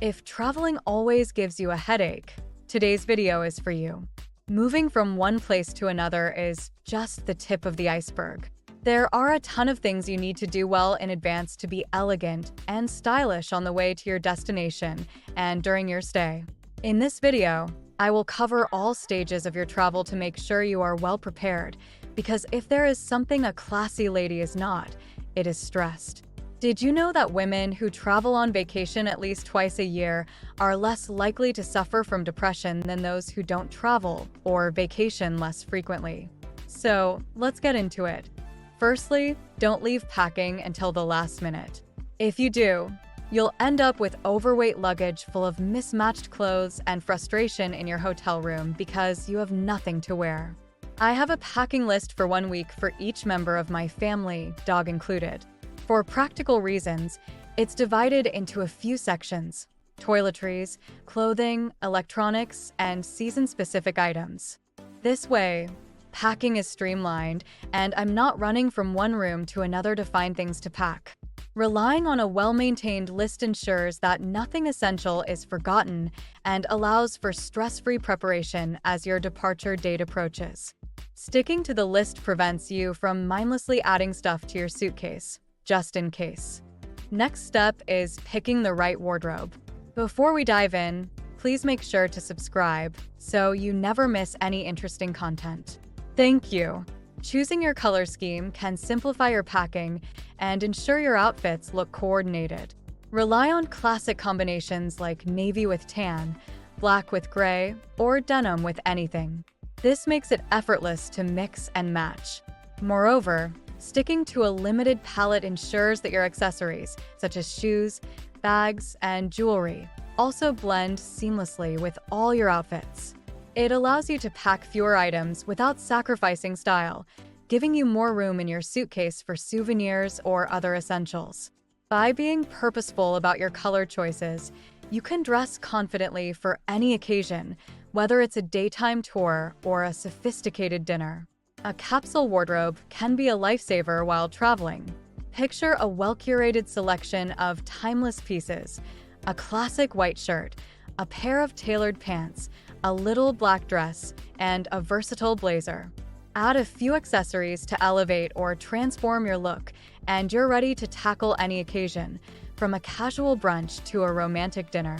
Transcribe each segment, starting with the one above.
If traveling always gives you a headache, today's video is for you. Moving from one place to another is just the tip of the iceberg. There are a ton of things you need to do well in advance to be elegant and stylish on the way to your destination and during your stay. In this video, I will cover all stages of your travel to make sure you are well prepared, because if there is something a classy lady is not, it is stressed. Did you know that women who travel on vacation at least twice a year are less likely to suffer from depression than those who don't travel or vacation less frequently? So, let's get into it. Firstly, don't leave packing until the last minute. If you do, you'll end up with overweight luggage full of mismatched clothes and frustration in your hotel room because you have nothing to wear. I have a packing list for 1 week for each member of my family, dog included. For practical reasons, it's divided into a few sections: toiletries, clothing, electronics, and season-specific items. This way, packing is streamlined, and I'm not running from one room to another to find things to pack. Relying on a well-maintained list ensures that nothing essential is forgotten and allows for stress-free preparation as your departure date approaches. Sticking to the list prevents you from mindlessly adding stuff to your suitcase, just in case. Next step is picking the right wardrobe. Before we dive in, please make sure to subscribe so you never miss any interesting content. Thank you. Choosing your color scheme can simplify your packing and ensure your outfits look coordinated. Rely on classic combinations like navy with tan, black with gray, or denim with anything. This makes it effortless to mix and match. Moreover, sticking to a limited palette ensures that your accessories, such as shoes, bags, and jewelry, also blend seamlessly with all your outfits. It allows you to pack fewer items without sacrificing style, giving you more room in your suitcase for souvenirs or other essentials. By being purposeful about your color choices, you can dress confidently for any occasion, whether it's a daytime tour or a sophisticated dinner. A capsule wardrobe can be a lifesaver while traveling. Picture a well-curated selection of timeless pieces: a classic white shirt, a pair of tailored pants, a little black dress, and a versatile blazer. Add a few accessories to elevate or transform your look, and you're ready to tackle any occasion, from a casual brunch to a romantic dinner.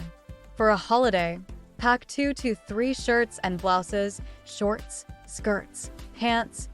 For a holiday, pack 2 to 3 shirts and blouses, shorts, skirts, pants,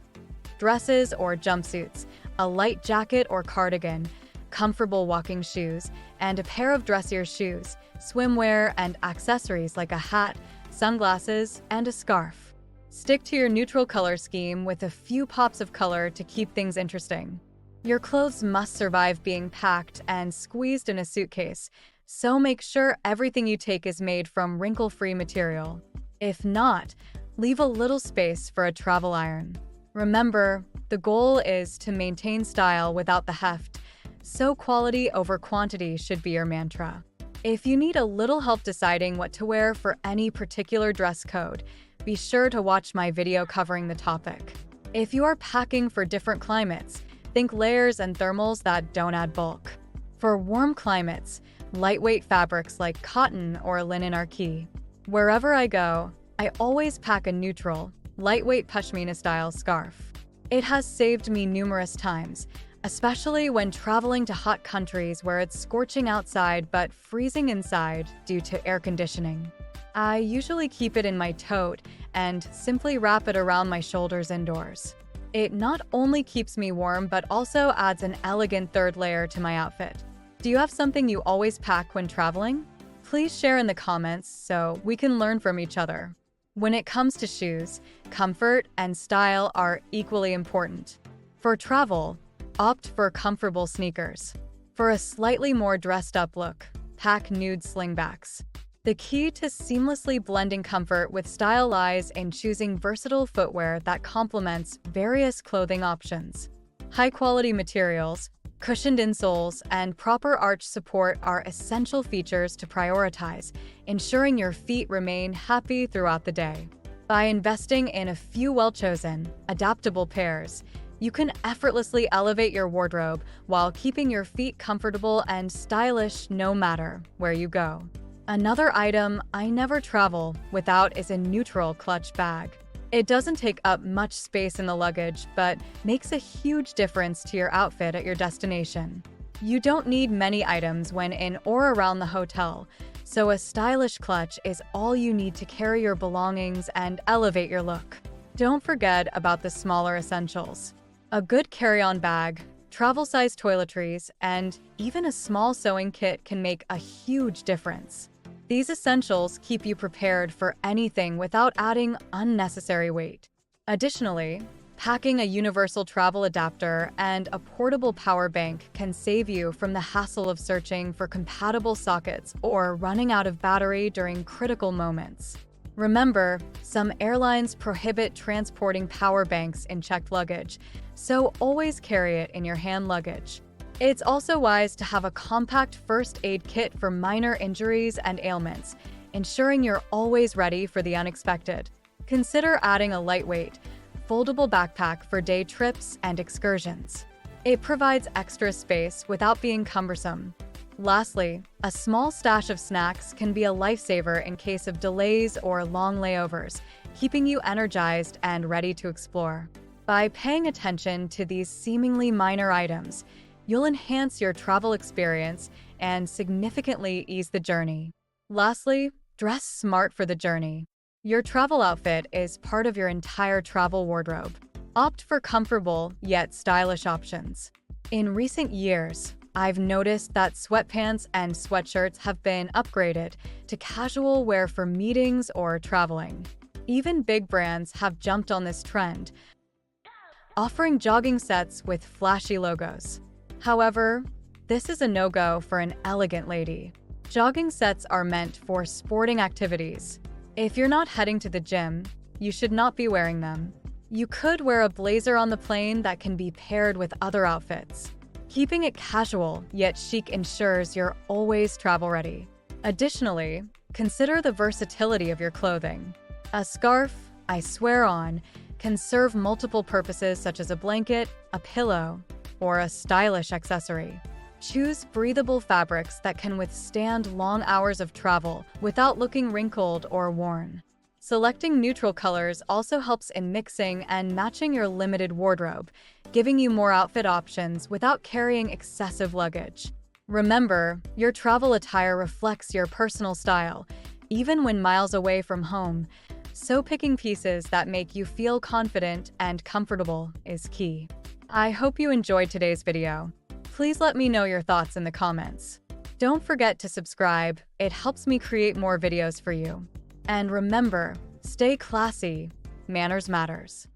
dresses or jumpsuits, a light jacket or cardigan, comfortable walking shoes, and a pair of dressier shoes, swimwear, and accessories like a hat, sunglasses, and a scarf. Stick to your neutral color scheme with a few pops of color to keep things interesting. Your clothes must survive being packed and squeezed in a suitcase, so make sure everything you take is made from wrinkle-free material. If not, leave a little space for a travel iron. Remember, the goal is to maintain style without the heft, so quality over quantity should be your mantra. If you need a little help deciding what to wear for any particular dress code, be sure to watch my video covering the topic. If you are packing for different climates, think layers and thermals that don't add bulk. For warm climates, lightweight fabrics like cotton or linen are key. Wherever I go, I always pack a neutral, lightweight pashmina-style scarf. It has saved me numerous times, especially when traveling to hot countries where it's scorching outside but freezing inside due to air conditioning. I usually keep it in my tote and simply wrap it around my shoulders indoors. It not only keeps me warm but also adds an elegant third layer to my outfit. Do you have something you always pack when traveling? Please share in the comments so we can learn from each other. When it comes to shoes, comfort and style are equally important. For travel, opt for comfortable sneakers. For a slightly more dressed-up look, pack nude slingbacks. The key to seamlessly blending comfort with style lies in choosing versatile footwear that complements various clothing options. High-quality materials, cushioned insoles, and proper arch support are essential features to prioritize, ensuring your feet remain happy throughout the day. By investing in a few well-chosen, adaptable pairs, you can effortlessly elevate your wardrobe while keeping your feet comfortable and stylish no matter where you go. Another item I never travel without is a neutral clutch bag. It doesn't take up much space in the luggage, but makes a huge difference to your outfit at your destination. You don't need many items when in or around the hotel, so a stylish clutch is all you need to carry your belongings and elevate your look. Don't forget about the smaller essentials. A good carry-on bag, travel-sized toiletries, and even a small sewing kit can make a huge difference. These essentials keep you prepared for anything without adding unnecessary weight. Additionally, packing a universal travel adapter and a portable power bank can save you from the hassle of searching for compatible sockets or running out of battery during critical moments. Remember, some airlines prohibit transporting power banks in checked luggage, so always carry it in your hand luggage. It's also wise to have a compact first aid kit for minor injuries and ailments, ensuring you're always ready for the unexpected. Consider adding a lightweight, foldable backpack for day trips and excursions. It provides extra space without being cumbersome. Lastly, a small stash of snacks can be a lifesaver in case of delays or long layovers, keeping you energized and ready to explore. By paying attention to these seemingly minor items, you'll enhance your travel experience and significantly ease the journey. Lastly, dress smart for the journey. Your travel outfit is part of your entire travel wardrobe. Opt for comfortable yet stylish options. In recent years, I've noticed that sweatpants and sweatshirts have been upgraded to casual wear for meetings or traveling. Even big brands have jumped on this trend, offering jogging sets with flashy logos. However, this is a no-go for an elegant lady. Jogging sets are meant for sporting activities. If you're not heading to the gym, you should not be wearing them. You could wear a blazer on the plane that can be paired with other outfits. Keeping it casual yet chic ensures you're always travel-ready. Additionally, consider the versatility of your clothing. A scarf, I swear on, can serve multiple purposes such as a blanket, a pillow, or a stylish accessory. Choose breathable fabrics that can withstand long hours of travel without looking wrinkled or worn. Selecting neutral colors also helps in mixing and matching your limited wardrobe, giving you more outfit options without carrying excessive luggage. Remember, your travel attire reflects your personal style, even when miles away from home, so picking pieces that make you feel confident and comfortable is key. I hope you enjoyed today's video. Please let me know your thoughts in the comments. Don't forget to subscribe, it helps me create more videos for you. And remember, stay classy, manners matters.